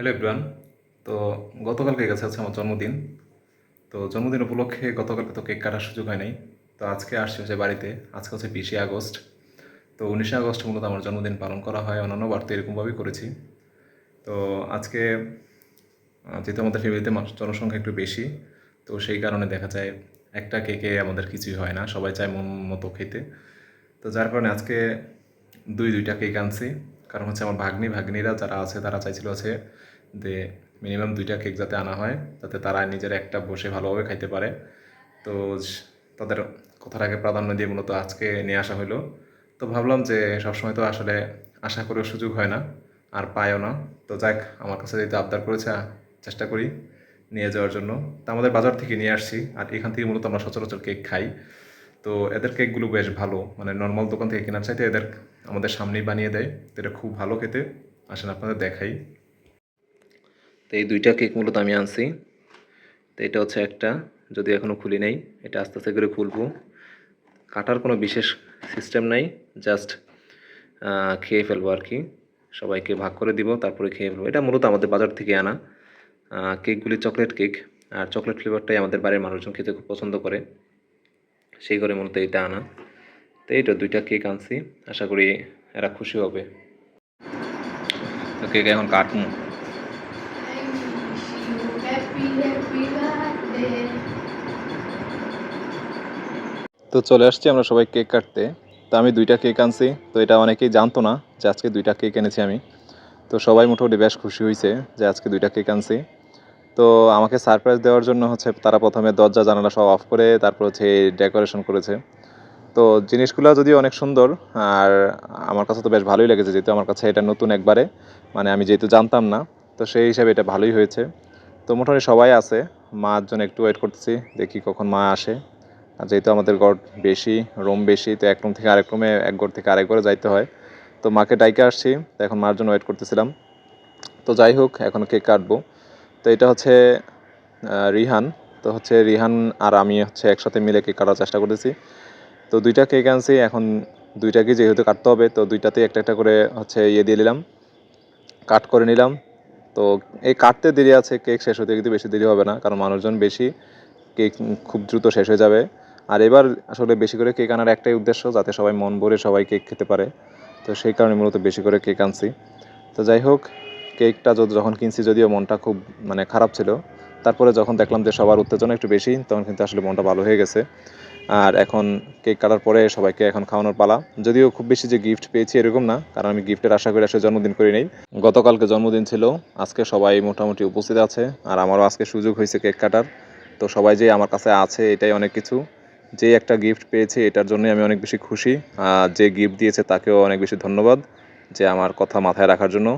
Hello everyone. তো গতকালকে গেছে হচ্ছে আমার জন্মদিন। তো জন্মদিন উপলক্ষে গতকালকে তো কেক কাটার সুযোগ হয় নাই। তো আজকে আসছি হচ্ছে বাড়িতে। আজকে হচ্ছে 20শে আগস্ট। তো 19শে আগস্ট মূলত আমার জন্মদিন পালন করা হয়, অন্যান্য বার তো এরকমভাবেই করেছি। তো আজকে যেহেতু আমাদের ফ্যামিলিতে জনসংখ্যা একটু বেশি, তো সেই কারণে দেখা যায় একটা কেকে আমাদের কিছুই হয় না, সবাই চায় মন মতো খেতে। তো যার কারণে আজকে দুইটা কেক আনছি। কারণ হচ্ছে আমার ভাগ্নিরা যারা আছে তারা চাইছিল আছে যে মিনিমাম দুইটা কেক যাতে আনা হয়, যাতে তারা নিজেরা একটা বসে ভালোভাবে খাইতে পারে। তো তাদের কথাটাকে প্রাধান্য দিয়ে মূলত আজকে নিয়ে আসা হলো। তো ভাবলাম যে সবসময় তো আসলে আশা করেও সুযোগ হয় না, আর পায়ও না। তো যাক, আমার কাছে যেহেতু আবদার করেছে, চেষ্টা করি নিয়ে যাওয়ার জন্য। তো আমাদের বাজার থেকে নিয়ে আসছি, আর এখান থেকে মূলত আমরা সচরাচর কেক খাই। তো এদের কেকগুলো বেশ ভালো, মানে নর্মাল দোকান থেকে কেনার চাইতে এদের আমাদের সামনেই বানিয়ে দেয়। তো এটা খুব ভালো খেতে। আসেন আপনাদের দেখাই। তো এই দুইটা কেক মূলত আমি আনছি। তো এটা হচ্ছে একটা, যদি এখনও খুলি নাই, এটা আস্তে আস্তে করে খুলবো। কাটার কোনো বিশেষ সিস্টেম নাই, জাস্ট খেয়ে ফেলবো আর কি। সবাইকে ভাগ করে দিব, তারপরে খেয়ে ফেলবো। এটা মূলত আমাদের বাজার থেকে আনা কেকগুলি চকলেট কেক, আর চকলেট ফ্লেভারটাই আমাদের বাড়ির মানুষজন খেতে খুব পছন্দ করে, সেই করে মূলত এটা আনা। তো এইটা দুইটা কেক আনছি, আশা করি এরা খুশি হবে। তো কেক এখন কাটবো। তো চলে আসছি আমরা সবাই কেক কাটতে। তো আমি দুইটা কেক আনছি। তো এটা অনেকেই জানতো না যে আজকে দুইটা কেক এনেছি আমি। তো সবাই মোটামুটি বেশ খুশি হয়েছে যে আজকে দুইটা কেক আনছি। তো আমাকে সারপ্রাইজ দেওয়ার জন্য হচ্ছে তারা প্রথমে দরজা জানালা সব অফ করে তারপর হচ্ছে ডেকোরেশন করেছে। তো জিনিসগুলো যদিও অনেক সুন্দর, আর আমার কাছে তো বেশ ভালোই লেগেছে, যেহেতু আমার কাছে এটা নতুন একবারে, মানে আমি যেহেতু জানতাম না, তো সেই হিসাবে এটা ভালোই হয়েছে। তো মোটামুটি সবাই আছে, মার জন্য একটু ওয়েট করতেছি, দেখি কখন মা আসে। আর যেহেতু আমাদের ঘর বেশি, রুম বেশি, তো এক রুম থেকে আরেক রুমে, এক ঘর থেকে আরেক ঘরে যাইতে হয়। তো মাকে ডাইকে আসছি, তো এখন মার জন্য ওয়েট করতেছিলাম। তো যাই হোক, এখন কেক কাটবো। তো এটা হচ্ছে রিহান। তো হচ্ছে রিহান আর আমি হচ্ছে একসাথে মিলে কেক কাটার চেষ্টা করতেছি। তো দুইটা কেক আনছি, এখন দুইটাকে যেহেতু কাটতে হবে, তো দুইটাতেই একটা একটা করে হচ্ছে দিয়ে নিলাম, কাট করে নিলাম। তো এই কাটতে দেরি আছে, কেক শেষ হতে কিন্তু বেশি দেরি হবে না, কারণ মানুষজন বেশি, কেক খুব দ্রুত শেষ হয়ে যাবে। আর এবার আসলে বেশি করে কেক আনার একটাই উদ্দেশ্য, যাতে সবাই মন ভরে সবাই কেক খেতে পারে। তো সেই কারণে মূলত বেশি করে কেক আনছি। তো যাই হোক, কেকটা যখন কিনছি, যদিও মনটা খুব মানে খারাপ ছিল, তারপরে যখন দেখলাম যে সবার উত্তেজনা একটু বেশি, তখন কিন্তু আসলে মনটা ভালো হয়ে গেছে। আর এখন কেক কাটার পরে সবাইকে এখন খাওয়ানোর পালা। যদিও খুব বেশি যে গিফট পেয়েছি এরকম না, কারণ আমি গিফটের আশা করে আসলে জন্মদিন করি নাই। গতকালকে জন্মদিন ছিল, আজকে সবাই মোটামুটি উপস্থিত আছে, আর আমারও আজকে সুযোগ হয়েছে কেক কাটার। তো সবাই যে আমার কাছে আছে এটাই অনেক কিছু। যে একটা গিফট পেয়েছি এটার জন্যই আমি অনেক বেশি খুশি। যে গিফট দিয়েছে তাকেও অনেক বেশি ধন্যবাদ, যে আমার কথা মাথায় রাখার জন্য।